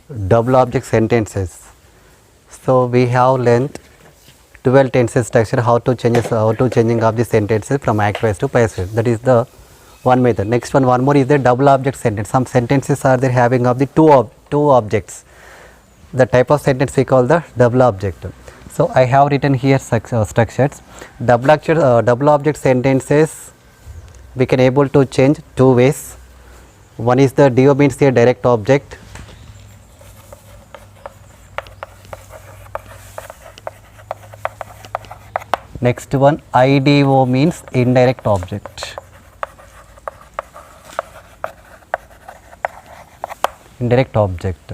double object sentences. So we have learnt 12 tenses structure, how to changing of the sentences from active voice to passive voice. That is the one method. Next one more is the double object sentence. Some sentences are there having of the two objects. The type of sentence we call the double object. So I have written here structures. Double object sentences we can able to change two ways. One is the DO means a direct object. Next one, IDO means indirect object. Indirect object.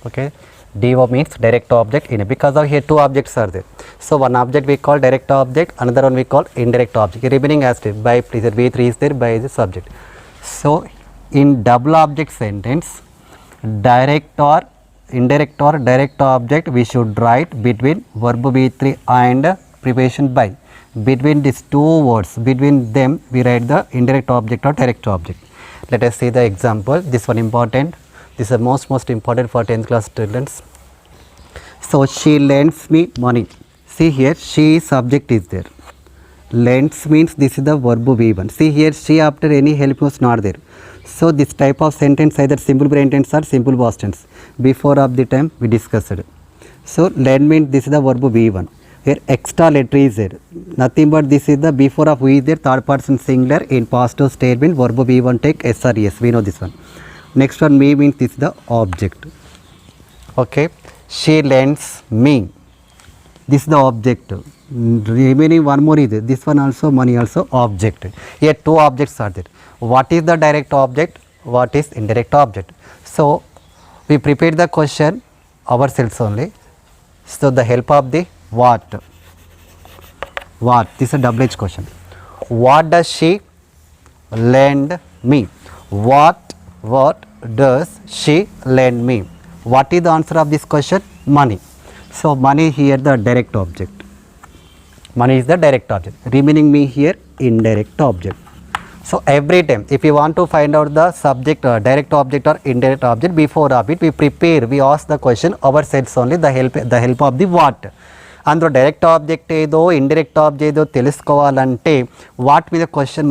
Okay. DO means direct object in it, because of here two objects are there. So one object we call direct object, another one we call indirect object. Remaining as by please V3 is there by the subject. So in double object sentence, direct or indirect or direct object we should write between verb V3 and preposition by. Between these two words, between them we write the indirect object or direct object. Let us see the example. This one important. This is the most important for 10th class students. So she lends me money. See here, she subject is there. Lends means this is the verb V1. See here, she after any help was not there. So this type of sentence either simple present tense or simple past tense. Before of the time we discussed it. So lend means this is the verb V1. Here extra letter is there. Nothing but this is the before of we is there, third person singular in positive statement, verb V1 take S or S. We know this one. Next one, me means this is the object. Okay. She lends me. This is the object. Remaining one more is there. This one also, money also object. Here two objects are there. What is the direct object? What is indirect object? So we prepared the question ourselves only. So the help of the what? This is a double edged question. What does she lend me? What does she lend me? What is the answer of this question? Money. So money here the direct object. Money is the direct object. Remaining me here indirect object. So every time if you want to find out the subject direct object or indirect object, before of it we ask the question ourselves only, the help of the what. అందులో direct object ఏదో indirect object ఏదో తెలుసుకోవాలంటే what మీద question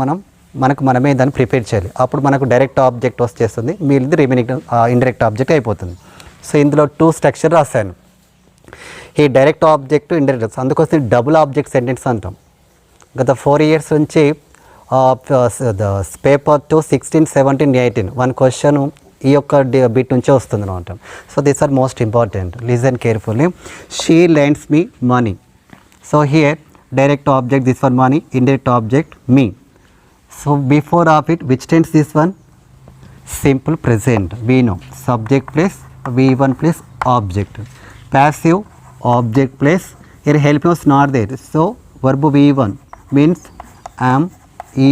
మనమే దాన్ని prepare చేయాలి. అప్పుడు మనకు డైరెక్ట్ ఆబ్జెక్ట్ వచ్చేస్తుంది, మిగిలింది రిమైనింగ్ ఇండైరెక్ట్ ఆబ్జెక్ట్ అయిపోతుంది. సో ఇందులో టూ స్ట్రక్చర్ రాశాను, ఈ డైరెక్ట్ ఆబ్జెక్ట్ ఇండైరెక్ట్. అందుకోసం డబుల్ ఆబ్జెక్ట్ సెంటెన్స్ అంటాం. గత 4 years నుంచి పేపర్ 2, 16, 17, 18 వన్ క్వశ్చన్ ఈ యొక్క బిట్ నుంచే వస్తుంది అనమాట. So these are most important. Listen carefully. She lends me money. So here direct object this one money, indirect object me. So before of it which tense this one? Simple present. We know subject plus V1 plus object. Passive object plus here help was not there. So verb V1 means am,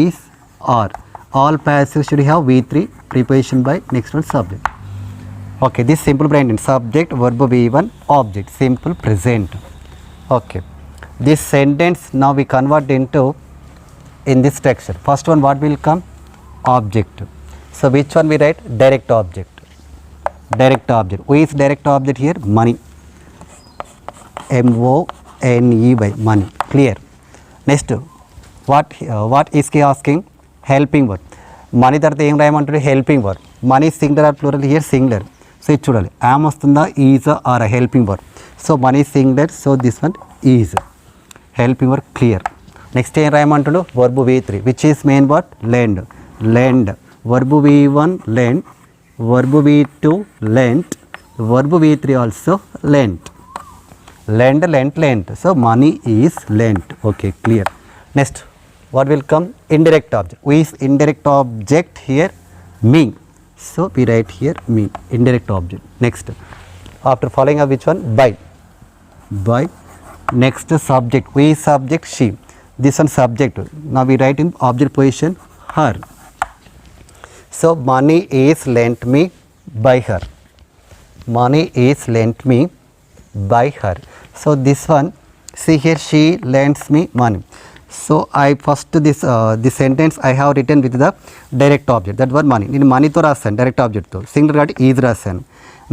is, are. All passive should have V3 preposition by next one subject. Okay, this simple present subject verb V1 object simple present. Okay, this sentence now we convert into in this structure. First one what will come? Object. So which one we write? Direct object. Direct object. Who is direct object here? Money. MONEY, money. Clear. Next, what is he asking? Helping word. Money తర్వాత ఏం రాయమంటాడు? Helping word. Money singular or plural? Here singular. So ఇది చూడాలి, am వస్తుందా, is or helping word. So money singular, so this one is. Helping word clear. Next ఏం రాయమంటాడు? Verb V3 which is main word? Lend. Lend. Verb V1 lend, verb V2 lent, verb V3 also lent. Lend, lent, lent. So money is lent. Okay, clear. Next, what will come? Indirect object. Who is indirect object here? Me. So we write here me, indirect object. Next, after following up which one? By. By. Next subject. Who is subject? She. This one subject. Now we write in object position her. So money is lent me by her. Money is lent me by her. So this one, see here, she lends me money. So I first this sentence I have written with the direct object, that word money. నేను మనీతో రాస్తాను direct ఆబ్జెక్ట్తో, singular కాబట్టి is రాశాను.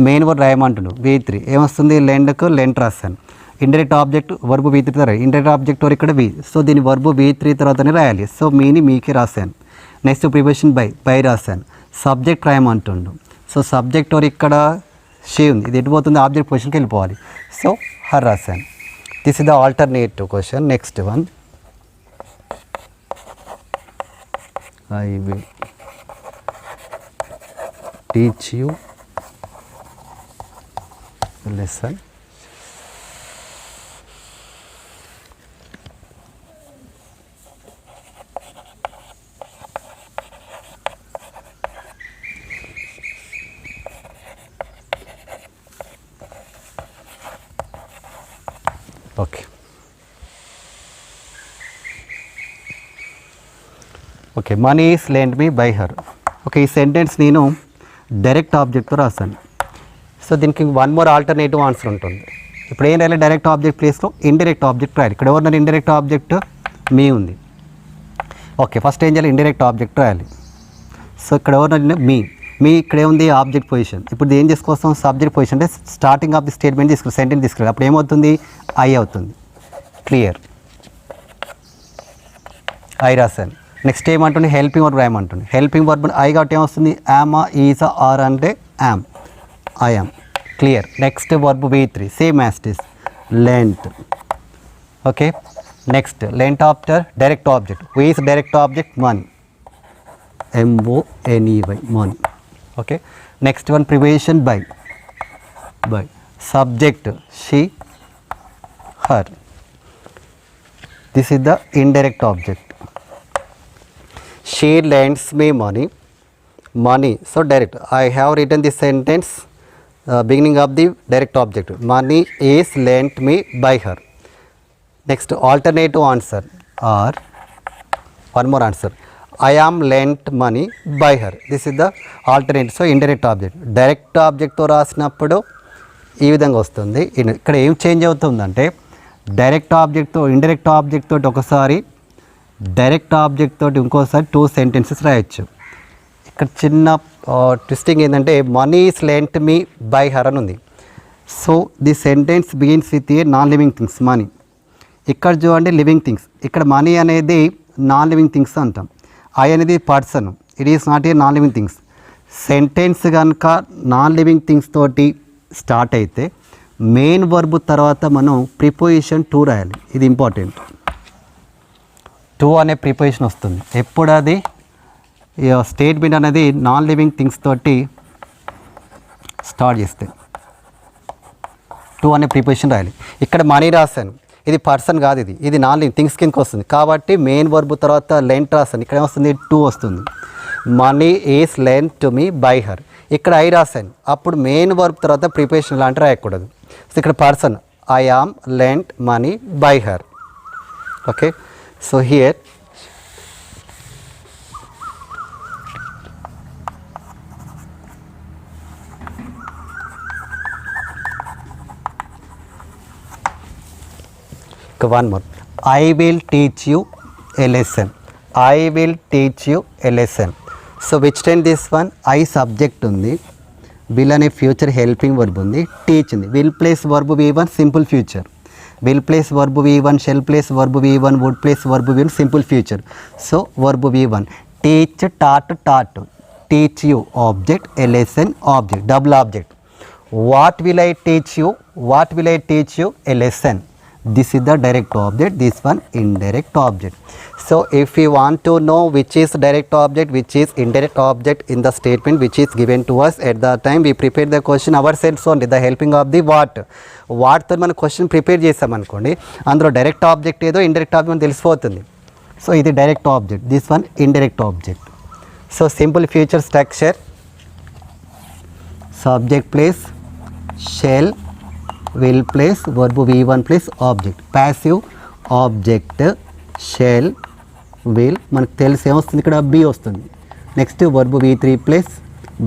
Main verb రాయమంటున్నాను V3 ఏమొస్తుంది లెండ్కు Lent రాస్తాను. Indirect object verb V3 తర్వాత indirect object వరకు ఇక్కడ V. సో దీని వర్బ్ V3 తర్వాతనే రాయాలి. సో మీని మీకే రాశాను. నెక్స్ట్ ప్రిపోజిషన్ బై రాశాను. సబ్జెక్ట్ రాయమంటుండు. సో సబ్జెక్ట్ వరకు ఇక్కడ షీ ఉంది, ఇది ఎటు పోతుంది ఆబ్జెక్ట్ పొజిషన్కి వెళ్ళిపోవాలి. సో హర్ రాశాను. This is the alternative question. Next one, I will teach you lesson okay. Okay, money is lend me by her. Okay, ఈ సెంటెన్స్ నేను డైరెక్ట్ ఆబ్జెక్ట్తో రాశాను. సో దీనికి వన్ మోర్ ఆల్టర్నేటివ్ ఆన్సర్ ఉంటుంది. ఇప్పుడు ఏం రాయాలి, డైరెక్ట్ ఆబ్జెక్ట్ ప్లేస్లో ఇండైరెక్ట్ ఆబ్జెక్ట్ రాయాలి. ఇక్కడ ఎవరున్నారు ఇండైరెక్ట్ ఆబ్జెక్ట్, మీ ఉంది. ఓకే, ఫస్ట్ ఏం చేయాలి, ఇండైరెక్ట్ ఆబ్జెక్ట్ రాయాలి. సో ఇక్కడ ఎవరున్నారు మీ ఇక్కడ ఏముంది ఆబ్జెక్ట్ పొజిషన్. ఇప్పుడు ఏం చేసుకోవస్తాం, సబ్జెక్ట్ పొజిషన్ అంటే స్టార్టింగ్ ఆఫ్ ది స్టేట్మెంట్ తీసుకుని సెంటెన్స్ తీసుకురాలి. అప్పుడు ఏమవుతుంది, ఐ అవుతుంది. క్లియర్, ఐ రాశాను. నెక్స్ట్ ఏమంటుంది, హెల్పింగ్ వర్బ్ రాయమంటుంది. హెల్పింగ్ వర్బ్ ఐ కాబట్టి ఏమొస్తుంది, యామా ఈజా ఆర్ అంటే am, I am. Clear. Next verb V3 same as it is lent. Okay, next lent after direct object. Who is direct object, money, MONEY, money. Okay, next one preposition by subject she her. This is the indirect object. She lends me money. So direct. I have written this sentence beginning of the direct object. Money is lent me by her. Next alternative answer or one more answer. I am lent money by her. This is the alternate. So indirect object. Direct object తో రాసినప్పుడు ఈ విధంగా వస్తుంది. ఇక్కడ ఏం change అవుతుందంటే direct ఆబ్జెక్ట్తో indirect object తోటి ఒకసారి, డైరెక్ట్ ఆబ్జెక్ట్ తోటి ఇంకోసారి 2 సెంటెన్సెస్ రాయొచ్చు. ఇక్కడ చిన్న ట్విస్టింగ్ ఏంటంటే money is lent me by her అని ఉంది. So the sentence begins with a non living things money. ఇక్కడ చూడండి లివింగ్ థింగ్స్. ఇక్కడ మనీ అనేది నాన్ లివింగ్ థింగ్స్ అంటాం. ఐ అనేది person, it is not a non living things. Sentence కనుక non living things తోటి స్టార్ట్ అయితే మెయిన్ వర్బ్ తర్వాత మనం ప్రిపోజిషన్ 2 రాయాలి. ఇది ఇంపార్టెంట్. 2 అనే ప్రిపోజిషన్ వస్తుంది ఎప్పుడు, అది స్టేట్మెంట్ అనేది నాన్ లివింగ్ థింగ్స్ తోటి స్టార్ట్ చేస్తే 2 అనే ప్రిపోజిషన్ రాయాలి. ఇక్కడ మనీ రాశాను, ఇది పర్సన్ కాదు, ఇది నాన్ లివింగ్ థింగ్స్ కిందకి వస్తుంది కాబట్టి మెయిన్ వర్బ్ తర్వాత లెంట్ రాశాను. ఇక్కడ ఏమొస్తుంది 2 వస్తుంది. Money is lent to me by her. ఇక్కడ ఐ రాశాను, అప్పుడు మెయిన్ వర్బ్ తర్వాత ప్రిపోజిషన్ లాంటి రాయకూడదు. సో ఇక్కడ person, I am lent money by her. Okay, so here one more. I will teach you a lesson. I will teach you a lesson. So which tense this one, I subject ఉంది, will అనే future helping verb ఉంది, teach ఉంది. will plus verb V1 simple future, will place verb V1, shall place verb V1, would place verb V1 simple future. So verb V1 teach, taught. Teach you object, a lesson object, double object. What will I teach you, a lesson. This is the direct object, this one indirect object. So if we want to know which is direct object, which is indirect object in the statement which is given to us, at the time we prepare the question ourselves only, the helping of the వాటితో మనం question prepare చేసామనుకోండి, అందులో direct object ఏదో indirect object తెలిసిపోతుంది. So ఇది direct object, this one indirect object. So simple future structure, subject plus shall, will plus verb V1 plus object. Passive object shall will, మనకు తెలిసి ఏమొస్తుంది ఇక్కడ బి వస్తుంది. Next verb V3 plus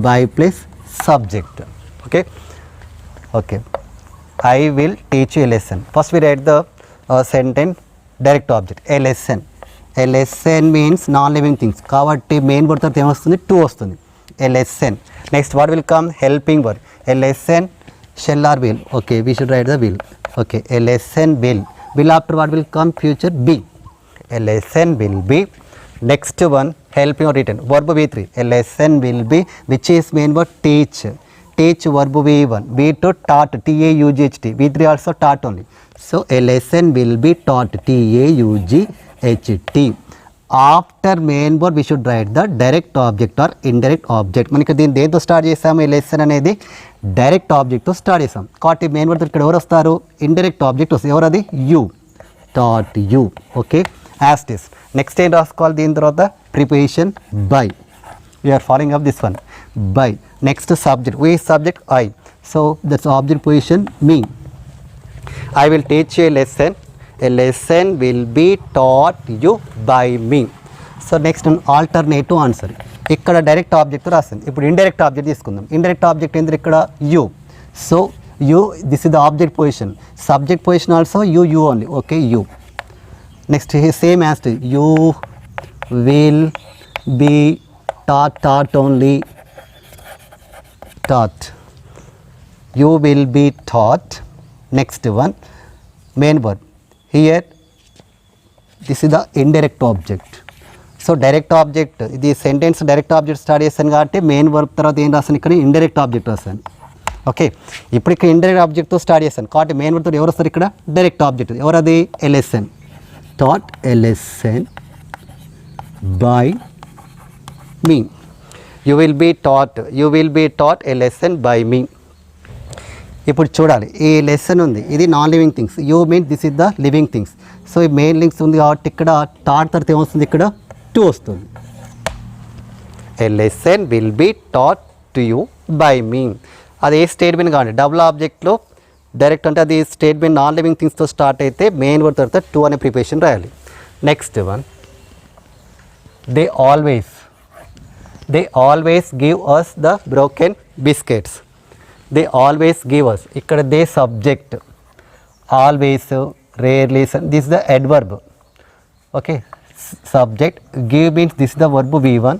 by plus subject. Okay, I will teach you a lesson. First we write the sentence direct object, a lesson. A lesson means non living things కాబట్టి main word తర్వాత ఏమొస్తుంది 2 వస్తుంది. A lesson. Next, what will come? Helping verb. A lesson, shall or will. Okay, we should write the will. Okay, a lesson will. Will after what will come? Future be. A lesson will be. Next one, helping or written. Verb V3. A lesson will be, which is main verb teach. Teach verb V1. V2 taught. T-A-U-G-H-T. V3 also taught only. So, a lesson will be taught. T-A-U-G-H-T. After main verb we should write the direct object or indirect object. మనకి దీన్ని దేంతో start చేసాము? ఈ lesson అనేది direct ఆబ్జెక్ట్తో start చేసాం కాబట్టి main word ఇక్కడ ఎవరు వస్తారు? ఇండైరెక్ట్ ఆబ్జెక్ట్ వస్తుంది. ఎవరు అది? You. Taught you. Okay, as this. Next ఏం రాసుకోవాలి దీని తర్వాత? Preposition by. We are following up this one. By. Next subject. Who is subject? I. So that's object position me. I will teach you a lesson. A lesson will be taught you by me. So next one, alternative answer. ఇక్కడ direct object రాసింది. ఇప్పుడు indirect object తీసుకుందాం. Indirect object ఏంటి ఇక్కడ? You. So you, this is the object position. Subject position also you, you only. Okay, you. Next same as you will be taught, taught only, taught. You will be taught. Next one, main verb. Here this is the indirect object. So direct object, ఇది sentence direct object start చేస్తాను కాబట్టి main verb తర్వాత ఏం రాస్తాను? ఇక్కడ indirect object రాస్తాను. Okay, ఇప్పుడు ఇక్కడ ఇండైరెక్ట్ ఆబ్జెక్ట్తో స్టార్ట్ చేస్తాను కాబట్టి మెయిన్ వర్బ్తో ఎవరు వస్తారు? ఇక్కడ డైరెక్ట్ ఆబ్జెక్ట్. ఎవరు అది? A lesson. Taught a lesson by me. You will be taught, you will be taught a lesson by me. ఇప్పుడు చూడాలి, ఈ లెసన్ ఉంది, ఇది non living things. You mean this is the living things. So ఈ main links ఉంది కాబట్టి ఇక్కడ taught తర్వాత ఏమొస్తుంది? ఇక్కడ టు వస్తుంది. A lesson will be taught to you by me. అది ఏ స్టేట్మెంట్ కావాలి? డబుల్ ఆబ్జెక్ట్లో డైరెక్ట్ అంటే అది స్టేట్మెంట్ నాన్ లివింగ్ థింగ్స్తో స్టార్ట్ అయితే మెయిన్ వర్డ్ తర్వాత టు అనే ప్రిపరేషన్ రాయాలి. Next one, they always give us the broken biscuits. They always give us. ఇక్కడ they subject, always, rarely, this the adverb. Okay, subject. Give means this the verb V1.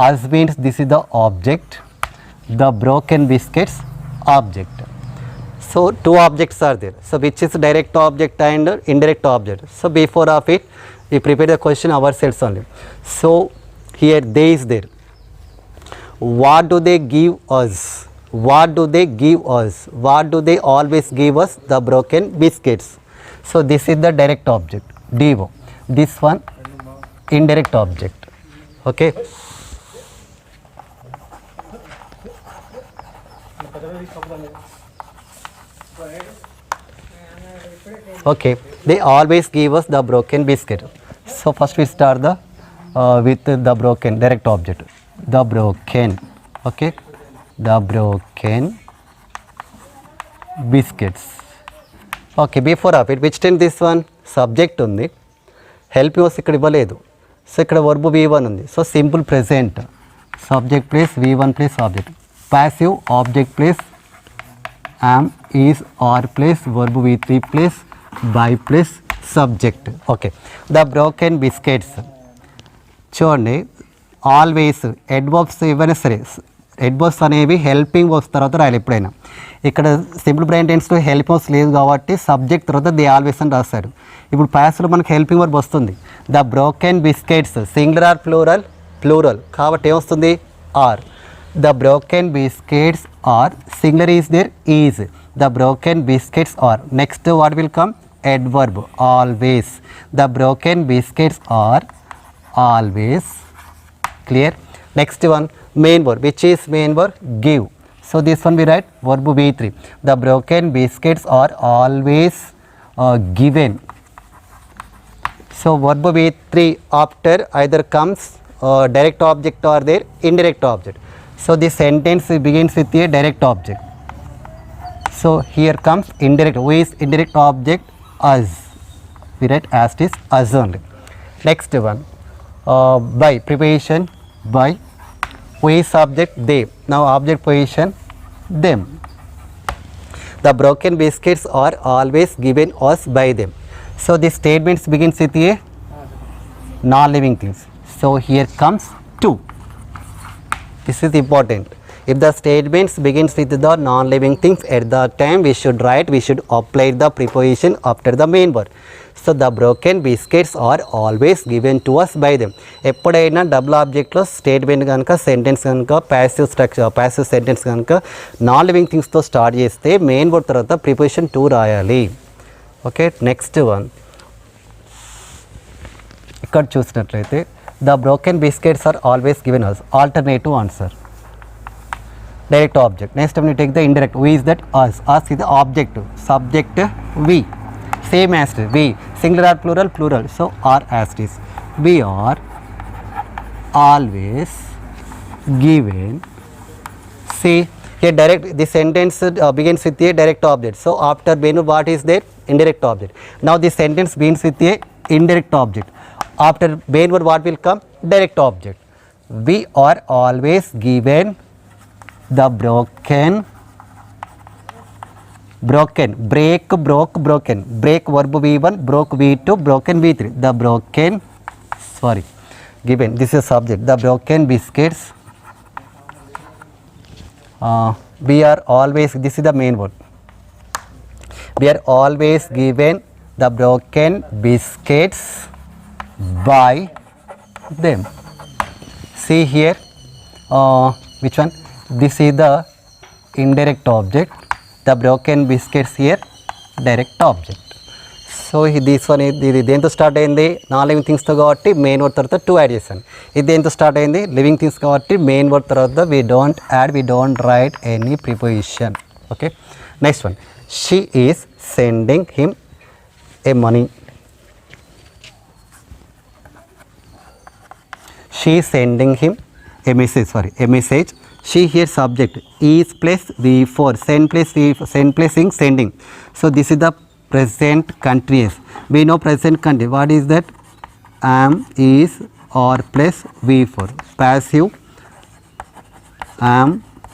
Us means this is the object. The broken biscuits object. So two objects are there. So which is direct object and indirect object. So before of it we prepare the question ourselves only. So here they is there. What do they give us? What do they give us? What do they always give us? The broken biscuits. So this is the direct object, DO. This one indirect object. Okay. Okay, they always give us the broken biscuit. So first we start the with the broken direct object. The broken. Okay, the broken biscuits. Okay, before of it, which tense this one? Subject ఉంది, help us ఇక్కడ ఇవ్వలేదు. So ఇక్కడ verb V1 ఉంది. So simple present, subject plus V1 plus object. Passive, object plus am, is, are plus verb V3 plus by plus subject. Okay, the broken biscuits. చూడండి, always adverbs ఇవన్నీ సరే, adverbs అనేవి helping verbs తర్వాత రాయాలి ఎప్పుడైనా. ఇక్కడ simple present టెన్స్లో helping verbs లేదు కాబట్టి సబ్జెక్ట్ తర్వాత దే ఆల్వేస్ అని రాస్తారు. ఇప్పుడు పాస్ట్లో మనకు హెల్పింగ్ వర్బ్ వస్తుంది. The broken biscuits singular or plural? Plural కాబట్టి ఏమొస్తుంది? Are. The broken biscuits are. Singular is there? Is. The broken biscuits are. Next what will come? adverb, always. The broken biscuits are always. Clear? Next one, main verb. Which is main verb? Give. So this one we write verb V3. The broken biscuits are always given. So verb V3 after either comes direct object or their indirect object. So this sentence begins with a direct object. So here comes indirect. Who is indirect object? Us. We write as is us only. Next one, by preposition by. Who is subject? They. Now object position them. The broken biscuits are always given us by them. So this statement begins with a non-living things. So here comes to. This is important. If the statements begins with the non-living things, at that time we should apply the preposition after the main word. So the broken biscuits are always given to us by them. ఎప్పుడైనా double ఆబ్జెక్ట్లో statement కనుక sentence కనుక passive sentence కనుక non living థింగ్స్తో start చేస్తే main word తర్వాత preposition to రాయాలి. Okay, next one ఇక్కడ చూసినట్లయితే the broken biscuits are always given us, alternative answer, direct object. Next time we take the indirect. Who is that? Us. Us is the object. Subject we. Same as it. We. Singular or plural? Plural. So are as it is. We are always given. See here direct. This sentence begins with a direct object. So after main what is there? Indirect object. Now this sentence begins with a indirect object. After main word what will come? Direct object. We are always given the broken, break, broke, broken, break verb V1, broke V2, broken V3, the broken, given, this is subject, the broken biscuits, we are always, this is the main word, we are always given the broken biscuits by them. See here, which one? This is the indirect object, the broken biscuits here direct object. So this one ఇది దేంతో start అయింది? Non living థింగ్స్తో కాబట్టి main word తర్వాత two add చేశాను. ఇది దేంతో start అయింది? Living things కాబట్టి మెయిన్ వర్డ్ తర్వాత we don't write any preposition. Okay, next one, she is sending him a money. She is sending him a message. She here subject, is plus V4, send plus V4, send plus ing, sending. So this is the present continuous. We know present continuous. What is that? Am, is, or plus V4. Passive, am,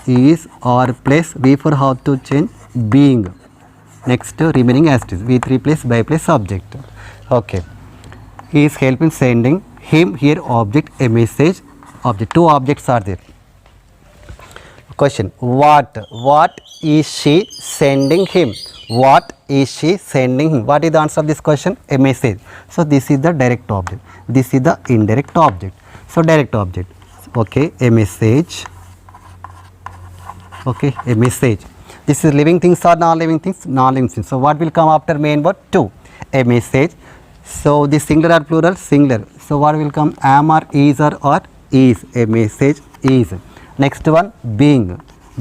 is, or plus V4 how to change? Being. Next remaining as it is. V3 plus by plus subject. Okay. He is helping sending him here object, a message object. Two objects are there. Question, what is she sending him? What is she sending him? What is the answer of this question? A message. So this is the direct object, this is the indirect object. So direct object, okay, a message, okay, a message. This is living things or non-living things? Non-living things. So what will come after main word? To, a message. So this singular or plural? Singular. So what will come? Am or is or is, a message is. Next one, being,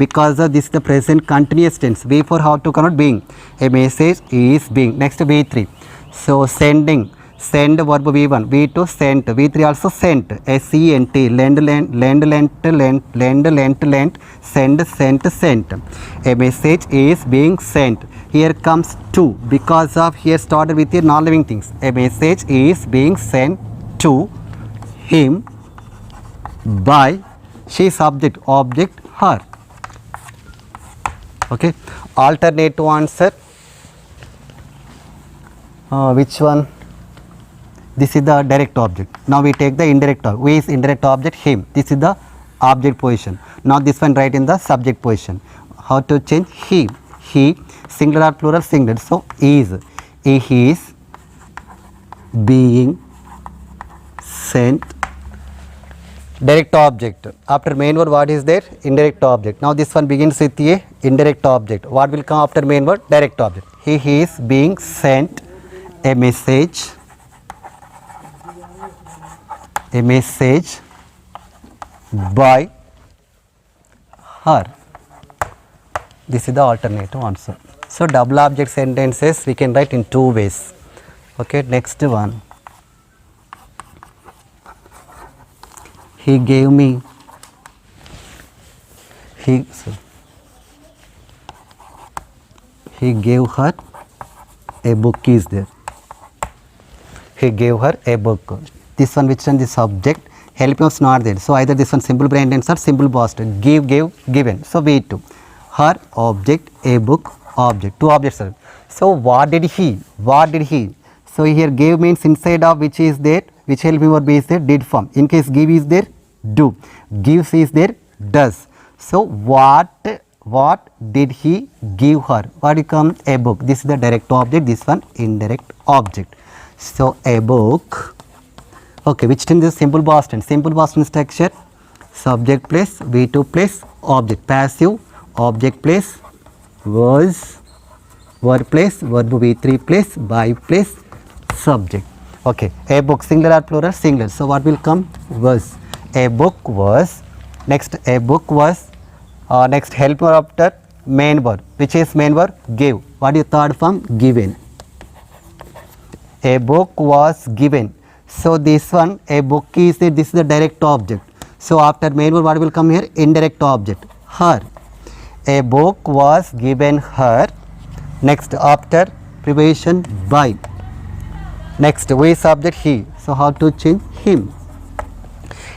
because this is the present continuous tense. V4 how to convert? Being, a message is being. Next V3, so sending, send verb V1, V2 sent, V3 also sent, SENT, lend, send, sent. A message is being sent. Here comes to, because of here started with your non-living things. A message is being sent to him by, she subject, object her. Okay, alternative answer, which one? This is the direct object. Now we take the indirect object. Who is indirect object? Him. This is the object position. Now this one write in the subject position. How to change? He, singular or plural? Singular. So is, he is being sent. Direct object, after main word what is there? Indirect object. Now this one begins with a indirect object. What will come after main word? Direct object. He is being sent a message by her. This is the alternative answer. So double object sentences we can write in two ways. Okay, next one, he gave me, he gave her a book is there. He gave her a book. This one, which one? The subject, help was not there. So either this one simple present tense or simple past tense. Give, gave, given. So V2. Her object, a book, object. Two objects are. So what did he? What did he? So here gave means inside of which is there, which helping verb is there, did form. In case give is there, do. Gives is there, does. So what did he give her? What become a book? This is the direct object, this one indirect object. So a book. Okay, which tense is simple past tense? Simple past tense structure, subject plus V2 plus object, passive object plus was, verb plus verb V3 plus by plus subject. Okay, a book, singular or plural? Singular. So what will come? Was. A book was. Next, a book was. Next, helper after main verb. Which is main verb? Give. What is third form? Given. A book was given. So this one, a book is this is the direct object. So after main verb, what will come here? Indirect object. Her. A book was given her. Next, after preposition by. Next, we subject he. So how to change? Him.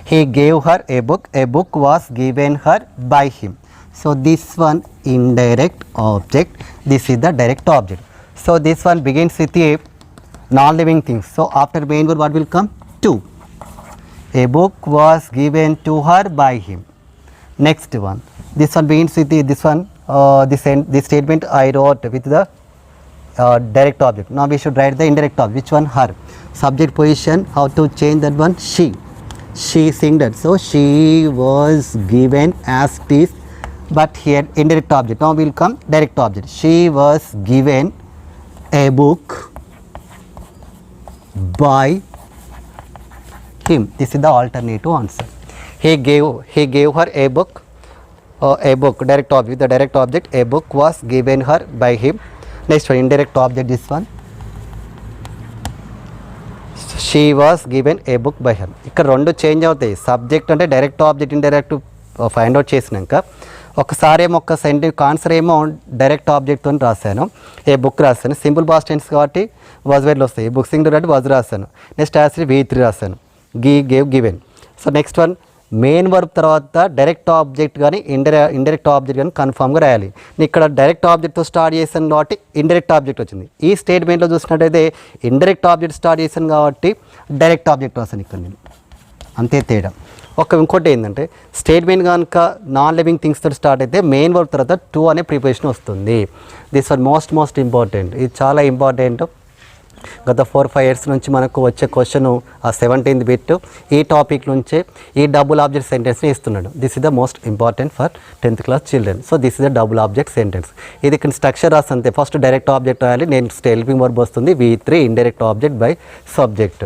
He gave her a book. A book was given her by him. So this one indirect object. This is the direct object. So this one begins with a non-living things. So after main verb, what will come? To. A book was given to her by him. Next one. This one begins with the, this one. This statement I wrote with the direct object. Now we should write the indirect object. Which one? Her. Subject position. How to change that one? She. She singular. So she was given as it is. But here indirect object. Now will come direct object. She was given a book by him. This is the alternative answer. He gave her a book. Direct object. The direct object, a book was given her by him. Next one, indirect object, this one. She was given a book by her. ఇక్కడ రెండు change అవుతాయి. Subject అంటే direct object indirect find out చేసినాక ఒకసారి ఏమో ఒక sentence answer ఏమో direct ఆబ్జెక్ట్తో రాశాను. ఏ బుక్ రాశాను. సింపుల్ పాస్ట్ టెన్స్ కాబట్టి వాజ్ వేర్లు వస్తాయి. బుక్ సింగులర్ అంటే వాజ్ రాశాను. నెక్స్ట్ యాసిడ్ V3 రాశాను. Gave given. So next one main verb తర్వాత డైరెక్ట్ ఆబ్జెక్ట్ కానీ ఇండైరెక్ట్ ఆబ్జెక్ట్ కానీ కన్ఫామ్గా రాయాలి. నేను ఇక్కడ డైరెక్ట్ ఆబ్జెక్ట్తో స్టార్ట్ చేశాను కాబట్టి ఇండైరెక్ట్ ఆబ్జెక్ట్ వచ్చింది. ఈ స్టేట్మెంట్లో చూసినట్టయితే ఇండైరెక్ట్ ఆబ్జెక్ట్ స్టార్ట్ చేశాను కాబట్టి డైరెక్ట్ ఆబ్జెక్ట్ రాశాను ఇక్కడ నేను. అంతే తేడా. ఇంకోటి ఏంటంటే స్టేట్మెంట్ కనుక నాన్ లివింగ్ థింగ్స్తో స్టార్ట్ అయితే మెయిన్ వర్బ్ తర్వాత టు అనే ప్రిపరేషన్ వస్తుంది. This one most important. ఇది చాలా ఇంపార్టెంట్. గత 4-5 years నుంచి మనకు వచ్చే క్వశ్చన్ ఆ 17th బిట్ ఈ టాపిక్ నుంచే ఈ డబుల్ ఆబ్జెక్ట్ సెంటెన్స్ని ఇస్తున్నాడు. This is the most important for 10th class children. So this is the double object sentence. ఇది ఇక్కడ స్ట్రక్చర్ రాస్తే ఫస్ట్ డైరెక్ట్ ఆబ్జెక్ట్ రాయాలి. నెక్స్ట్ హెల్పింగ్ వర్బ్ వస్తుంది. V3 indirect object by subject.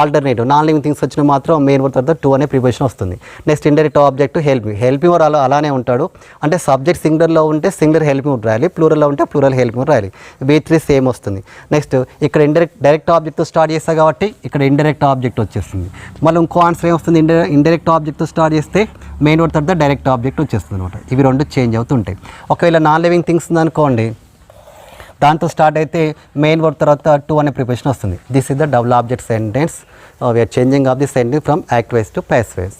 Alternative non living things వచ్చిన మాత్రం main word తర్వాత to అనే preparation వస్తుంది. Next indirect object helping word అలానే ఉంటాడు. అంటే సబ్జెక్ట్ సింగులర్లో ఉంటే సింగులర్ హెల్పింగ్ వర్డ్ రాయాలి. ప్లూరల్లో ఉంటే ప్లూరల్ హెల్పింగ్ వర్డ్ రాయాలి. V3 సేమ్ వస్తుంది. నెక్స్ట్ ఇక్కడ డైరెక్ట్ ఆబ్జెక్ట్తో స్టార్ట్ చేస్తా కాబట్టి ఇక్కడ ఇండైరెక్ట్ ఆబ్జెక్ట్ వచ్చేస్తుంది. మళ్ళీ ఇంకో ఆన్సర్ ఏమొస్తుంది? ఇండైరెక్ట్ ఆబ్జెక్ట్తో స్టార్ట్ చేస్తే మెయిన్ వర్డ్ తర్వాత డైరెక్ట్ ఆబ్జెక్ట్ వచ్చేస్తుంది అనమాట. ఇవి రెండు చేంజ్ అవుతుంటాయి. ఒకవేళ నాన్ లివింగ్ థింగ్స్ ఉందనుకోండి, దాంతో స్టార్ట్ అయితే మెయిన్ వర్డ్ తర్వాత టు అనే ప్రిపరేషన్ వస్తుంది. This is the double object sentence. We are changing of the sentence from act wise to passive wise.